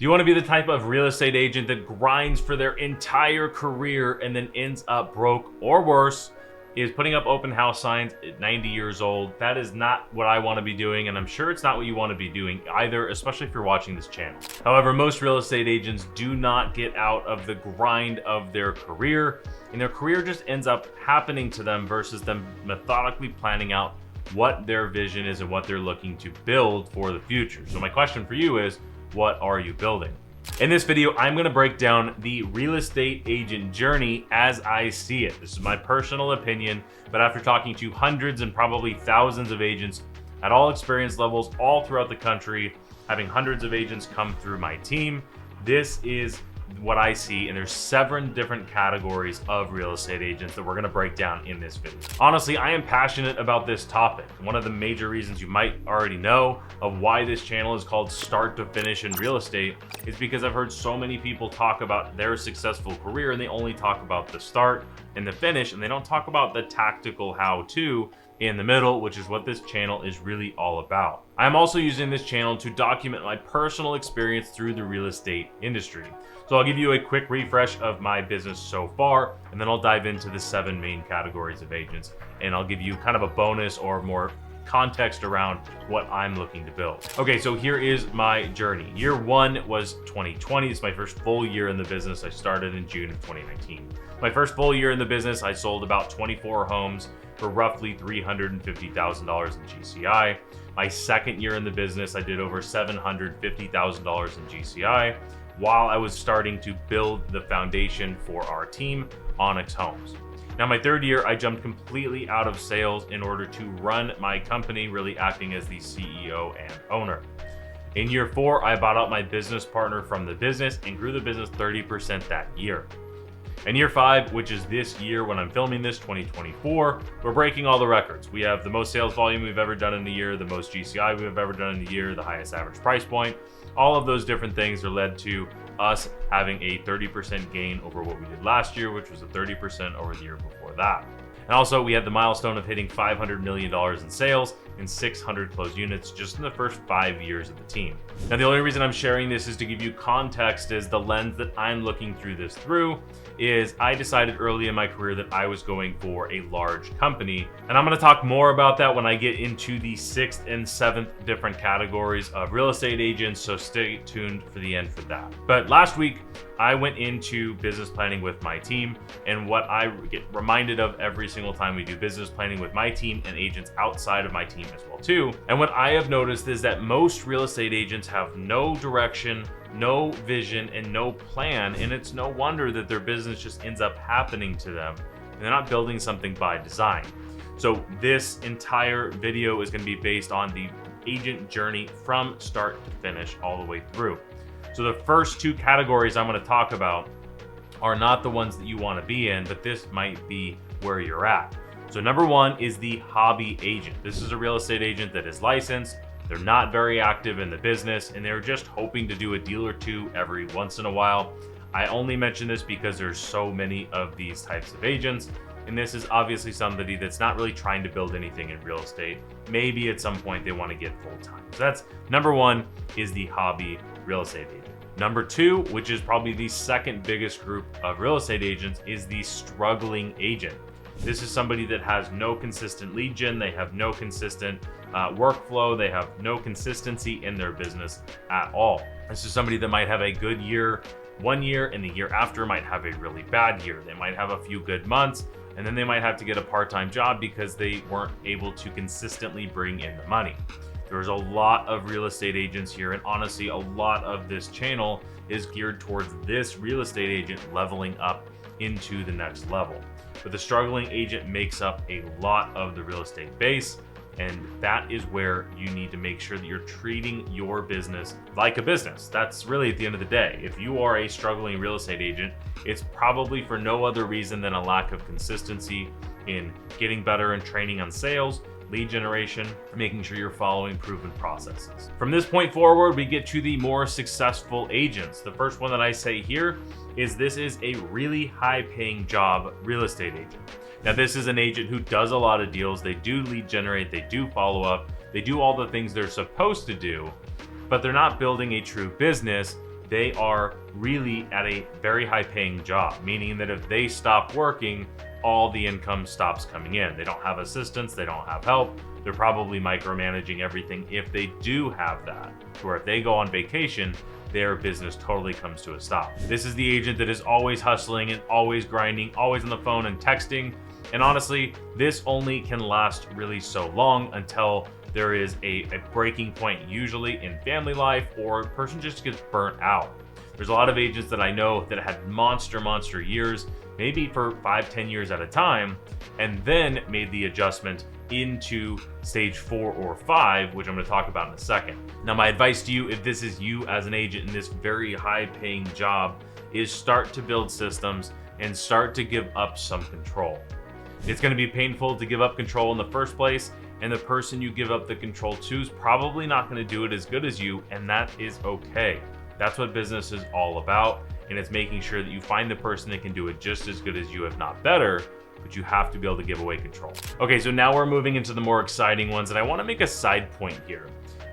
Do you want to be the type of real estate agent that grinds for their entire career and then ends up broke, or worse, is putting up open house signs at 90 years old? That is not what I want to be doing, and I'm sure it's not what you want to be doing either, especially if you're watching this channel. However, most real estate agents do not get out of the grind of their career, and their career just ends up happening to them versus them methodically planning out what their vision is and what they're looking to build for the future. So my question for you is, what are you building? In this video, I'm going to break down the real estate agent journey as I see it. This is my personal opinion, but after talking to hundreds and probably thousands of agents at all experience levels all throughout the country, having hundreds of agents come through my team, this is what I see, and there's 7 different categories of real estate agents that we're going to break down in this video. Honestly, I am passionate about this topic. One of the major reasons you might already know of why this channel is called Start to Finish in Real Estate is because I've heard so many people talk about their successful career and they only talk about the start and the finish, and they don't talk about the tactical how-to in the middle, which is what this channel is really all about. I'm also using this channel to document my personal experience through the real estate industry. So I'll give you a quick refresh of my business so far, and then I'll dive into the 7 main categories of agents, and I'll give you kind of a bonus or more context around what I'm looking to build. Okay, so here is my journey. Year 1 was 2020. It's my first full year in the business. I started in June of 2019. My first full year in the business, I sold about 24 homes for roughly $350,000 in GCI. My second year in the business, I did over $750,000 in GCI while I was starting to build the foundation for our team, Onyx Homes. Now, my third year, I jumped completely out of sales in order to run my company, really acting as the CEO and owner. In year 4, I bought out my business partner from the business and grew the business 30% that year. In year 5, which is this year when I'm filming this, 2024, we're breaking all the records. We have the most sales volume we've ever done in a year, the most GCI we've ever done in a year, the highest average price point. All of those different things are led to us having a 30% gain over what we did last year, which was a 30% over the year before that. And also, we had the milestone of hitting $500 million in sales and 600 closed units just in the first 5 years of the team. Now, the only reason I'm sharing this is to give you context, is the lens that I'm looking through this through is I decided early in my career that I was going for a large company. And I'm going to talk more about that when I get into the 6th and 7th different categories of real estate agents, so stay tuned for the end for that. But last week, I went into business planning with my team, and what I get reminded of every single time we do business planning with my team and agents outside of my team as well too. And what I have noticed is that most real estate agents have no direction, no vision, and no plan, and it's no wonder that their business just ends up happening to them, and they're not building something by design. So this entire video is going to be based on the agent journey from start to finish all the way through. So the first 2 categories I'm going to talk about are not the ones that you want to be in, but this might be where you're at. So number 1 is the hobby agent. This is a real estate agent that is licensed. They're not very active in the business, and they're just hoping to do a deal or 2 every once in a while. I only mention this because there's so many of these types of agents, and this is obviously somebody that's not really trying to build anything in real estate. Maybe at some point they want to get full-time. So that's number 1, is the hobby real estate agent. Number 2, which is probably the second biggest group of real estate agents, is the struggling agent. This is somebody that has no consistent lead gen, they have no consistent workflow, they have no consistency in their business at all. This is somebody that might have a good year one year, and the year after might have a really bad year. They might have a few good months, and then they might have to get a part-time job because they weren't able to consistently bring in the money. There's a lot of real estate agents here, and honestly, a lot of this channel is geared towards this real estate agent leveling up into the next level. But the struggling agent makes up a lot of the real estate base, and that is where you need to make sure that you're treating your business like a business. That's really at the end of the day. If you are a struggling real estate agent, it's probably for no other reason than a lack of consistency in getting better and training on sales, lead generation, making sure you're following proven processes. From this point forward, we get to the more successful agents. The first one that I say here is this is a really high-paying job real estate agent. Now, this is an agent who does a lot of deals. They do lead generate, they do follow up, they do all the things they're supposed to do, but they're not building a true business. they are really at a very high paying job, meaning that if they stop working, all the income stops coming in. They don't have assistants, they don't have help. They're probably micromanaging everything if they do have that, where if they go on vacation, their business totally comes to a stop. This is the agent that is always hustling and always grinding, always on the phone and texting. And honestly, this only can last really so long until there is a breaking point, usually in family life, or a person just gets burnt out. There's a lot of agents that I know that had monster years, maybe for 5-10 years at a time, and then made the adjustment into stage 4 or 5, which I'm going to talk about in a second. Now, my advice to you, if this is you as an agent in this very high paying job, is start to build systems and start to give up some control. It's going to be painful to give up control in the first place, and the person you give up the control to is probably not going to do it as good as you, and that is okay. That's what business is all about, and it's making sure that you find the person that can do it just as good as you, if not better, but you have to be able to give away control. Okay, so now we're moving into the more exciting ones, and I want to make a side point here,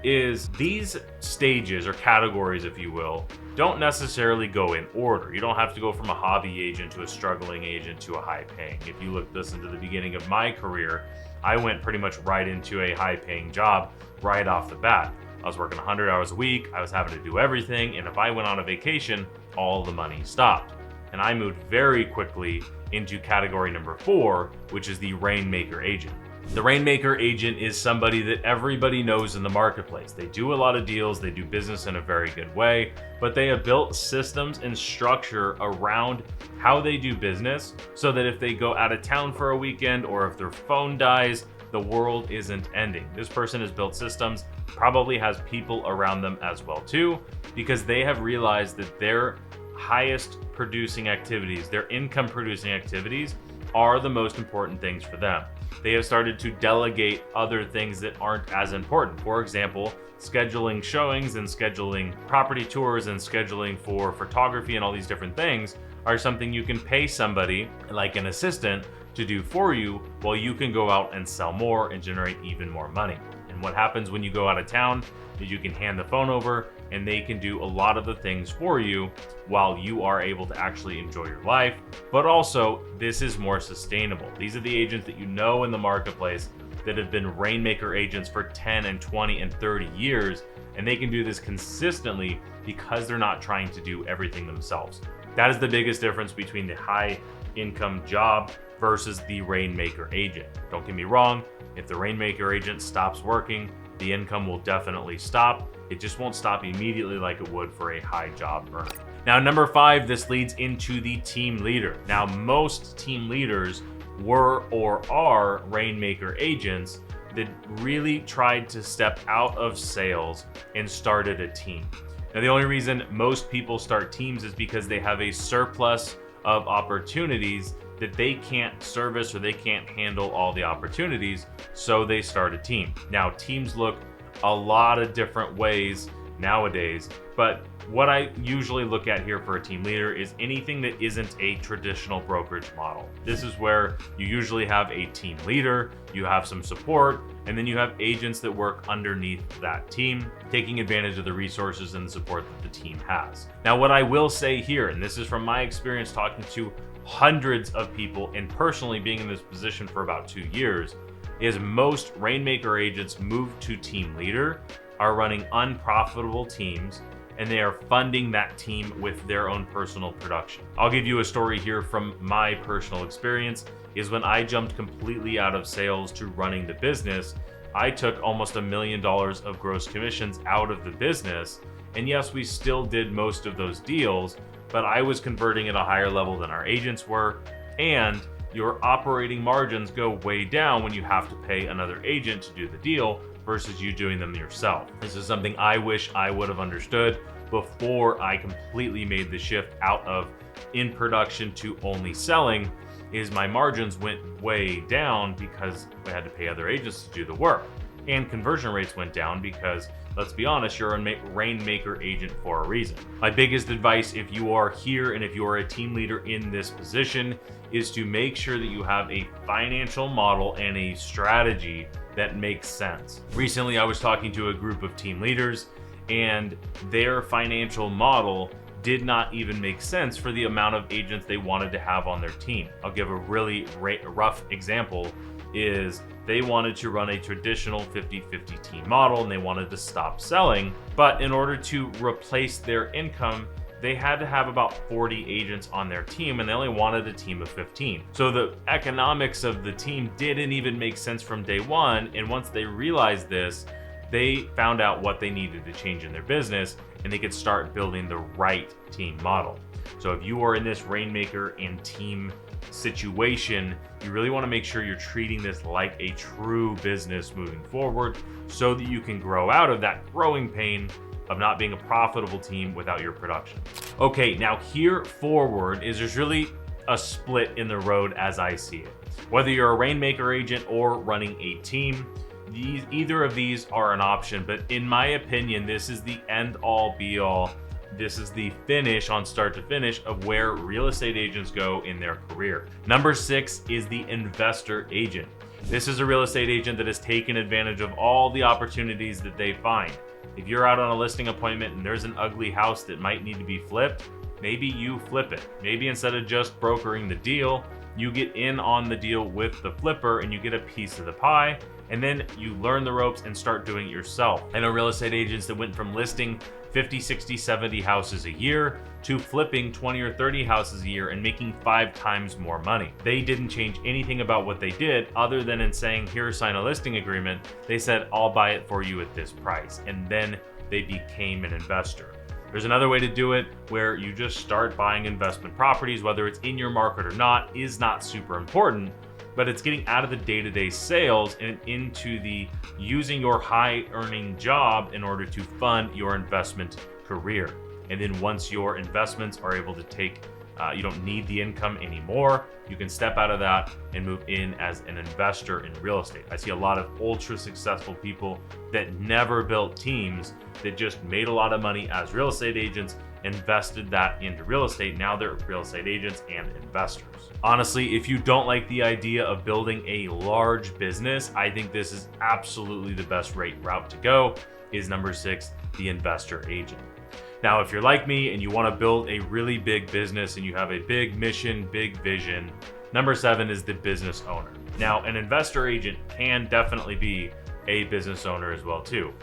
is these stages or categories, if you will, don't necessarily go in order. You don't have to go from a hobby agent to a struggling agent to a high paying. If you listen to the beginning of my career, I went pretty much right into a high paying job right off the bat. I was working 100 hours a week, I was having to do everything, and if I went on a vacation, all the money stopped. And I moved very quickly into category number 4, which is the Rainmaker agent. The Rainmaker agent is somebody that everybody knows in the marketplace. They do a lot of deals, they do business in a very good way, but they have built systems and structure around how they do business so that if they go out of town for a weekend or if their phone dies, the world isn't ending. This person has built systems, probably has people around them as well too, because they have realized that their highest producing activities, their income producing activities, are the most important things for them. They have started to delegate other things that aren't as important. For example, scheduling showings and scheduling property tours and scheduling for photography and all these different things are something you can pay somebody like an assistant to do for you, while you can go out and sell more and generate even more money. And what happens when you go out of town is you can hand the phone over and they can do a lot of the things for you while you are able to actually enjoy your life. But also, this is more sustainable. These are the agents that you know in the marketplace that have been Rainmaker agents for 10 and 20 and 30 years, and they can do this consistently because they're not trying to do everything themselves. That is the biggest difference between the high income job versus the Rainmaker agent. Don't get me wrong, if the Rainmaker agent stops working, the income will definitely stop. It just won't stop immediately like it would for a high job earner. Now, number 5, this leads into the team leader. Now, most team leaders were or are Rainmaker agents that really tried to step out of sales and started a team. Now, the only reason most people start teams is because they have a surplus of opportunities that they can't service or they can't handle all the opportunities, so they start a team. Now, teams look a lot of different ways nowadays, but what I usually look at here for a team leader is anything that isn't a traditional brokerage model. This is where you usually have a team leader, you have some support, and then you have agents that work underneath that team, taking advantage of the resources and the support that the team has. Now, what I will say here, and this is from my experience talking to hundreds of people and personally being in this position for about 2 years, is most Rainmaker agents move to team leader are running unprofitable teams, and they are funding that team with their own personal production. I'll give you a story here from my personal experience, is when I jumped completely out of sales to running the business, I took almost $1 million of gross commissions out of the business. And yes, we still did most of those deals, but I was converting at a higher level than our agents were, and your operating margins go way down when you have to pay another agent to do the deal versus you doing them yourself. This is something I wish I would have understood before I completely made the shift out of in production to only selling, is my margins went way down because I had to pay other agents to do the work. And conversion rates went down because, let's be honest, you're a Rainmaker agent for a reason. My biggest advice, if you are here and if you are a team leader in this position, is to make sure that you have a financial model and a strategy that makes sense. Recently, I was talking to a group of team leaders, and their financial model did not even make sense for the amount of agents they wanted to have on their team. I'll give a really rough example. Is they wanted to run a traditional 50-50 team model, and they wanted to stop selling, but in order to replace their income, they had to have about 40 agents on their team, and they only wanted a team of 15. So the economics of the team didn't even make sense from day one, and once they realized this, they found out what they needed to change in their business, and they could start building the right team model. So if you are in this Rainmaker and team situation, you really want to make sure you're treating this like a true business moving forward, so that you can grow out of that growing pain of not being a profitable team without your production. Okay, now here forward is there's really a split in the road as I see it. Whether you're a Rainmaker agent or running a team, either of these are an option, but in my opinion, this is the end all be all. This is the finish on start to finish of where real estate agents go in their career. Number 6 is the investor agent. This is a real estate agent that has taken advantage of all the opportunities that they find. If you're out on a listing appointment and there's an ugly house that might need to be flipped, maybe you flip it. Maybe instead of just brokering the deal, you get in on the deal with the flipper and you get a piece of the pie, and then you learn the ropes and start doing it yourself. I know real estate agents that went from listing 50, 60, 70 houses a year to flipping 20 or 30 houses a year and making 5 times more money. They didn't change anything about what they did other than in saying, here, sign a listing agreement. They said, I'll buy it for you at this price. And then they became an investor. There's another way to do it where you just start buying investment properties, whether it's in your market or not, is not super important, but it's getting out of the day-to-day sales and into the using your high earning job in order to fund your investment career. And then once your investments are able to take, you don't need the income anymore, you can step out of that and move in as an investor in real estate. I see a lot of ultra successful people that never built teams, that just made a lot of money as real estate agents, invested that into real estate. Now they're real estate agents and investors. Honestly, if you don't like the idea of building a large business, I think this is absolutely the best route to go, is number 6, the investor agent. Now, if you're like me and you want to build a really big business and you have a big mission, big vision, number 7 is the business owner. Now, an investor agent can definitely be a business owner as well too.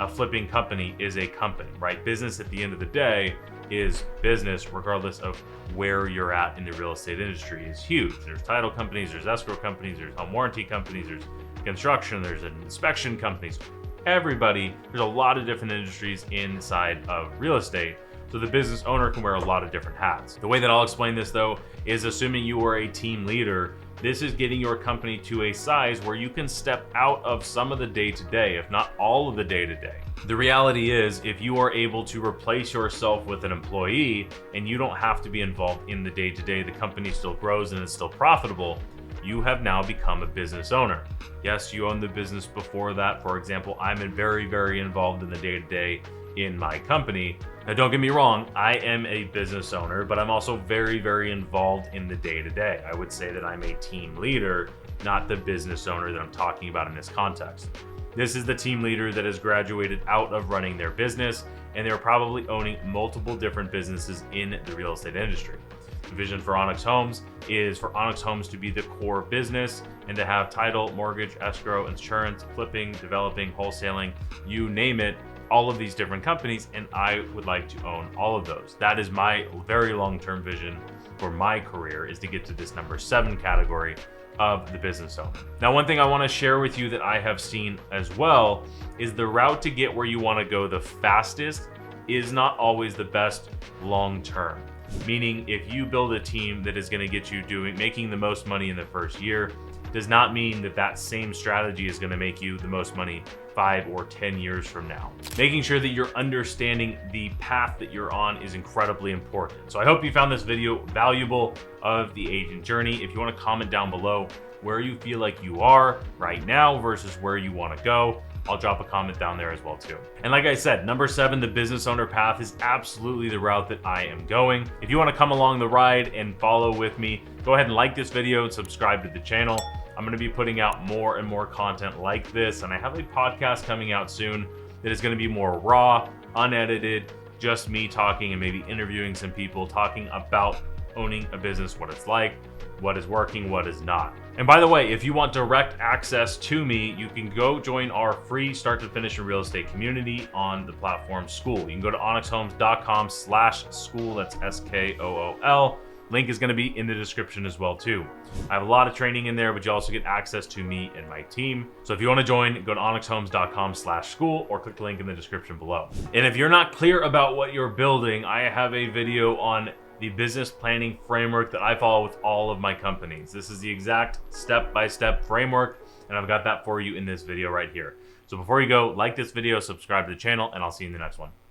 A flipping company is a company, right? Business at the end of the day is business regardless of where you're at in the real estate industry is huge. There's title companies, there's escrow companies, there's home warranty companies, there's construction, there's inspection companies. Everybody, there's a lot of different industries inside of real estate. So the business owner can wear a lot of different hats. The way that I'll explain this though is assuming you are a team leader, this is getting your company to a size where you can step out of some of the day-to-day, if not all of the day-to-day. The reality is, if you are able to replace yourself with an employee and you don't have to be involved in the day-to-day, the company still grows and it's still profitable, you have now become a business owner. Yes, you owned the business before that. For example, I'm very, very involved in the day-to-day in my company. Now, don't get me wrong, I am a business owner, but I'm also very, very involved in the day-to-day. I would say that I'm a team leader, not the business owner that I'm talking about in this context. This is the team leader that has graduated out of running their business, and they're probably owning multiple different businesses in the real estate industry. The vision for Onyx Homes is for Onyx Homes to be the core business and to have title, mortgage, escrow, insurance, flipping, developing, wholesaling, you name it, all of these different companies, and I would like to own all of those. That is my very long-term vision for my career, is to get to this number 7 category of the business owner. Now, one thing I want to share with you that I have seen as well is the route to get where you want to go the fastest is not always the best long-term. Meaning, if you build a team that is going to get you making the most money in the first year, does not mean that that same strategy is going to make you the most money 5 or 10 years from now. Making sure that you're understanding the path that you're on is incredibly important. So I hope you found this video valuable of the agent journey. If you want to comment down below where you feel like you are right now versus where you want to go, I'll drop a comment down there as well too. And like I said, number 7, the business owner path is absolutely the route that I am going. If you want to come along the ride and follow with me, go ahead and like this video and subscribe to the channel. I'm going to be putting out more and more content like this, and I have a podcast coming out soon that is going to be more raw, unedited, just me talking and maybe interviewing some people talking about owning a business, what it's like, what is working, what is not. And by the way, if you want direct access to me, you can go join our free start to finish in real estate community on the platform School. You can go to onyxhomes.com/school. That's SKOOL. Link is going to be in the description as well too. I have a lot of training in there, but you also get access to me and my team. So if you want to join, go to onyxhomes.com/school or click the link in the description below. And if you're not clear about what you're building, I have a video on the business planning framework that I follow with all of my companies. This is the exact step-by-step framework, and I've got that for you in this video right here. So before you go, like this video, subscribe to the channel, and I'll see you in the next one.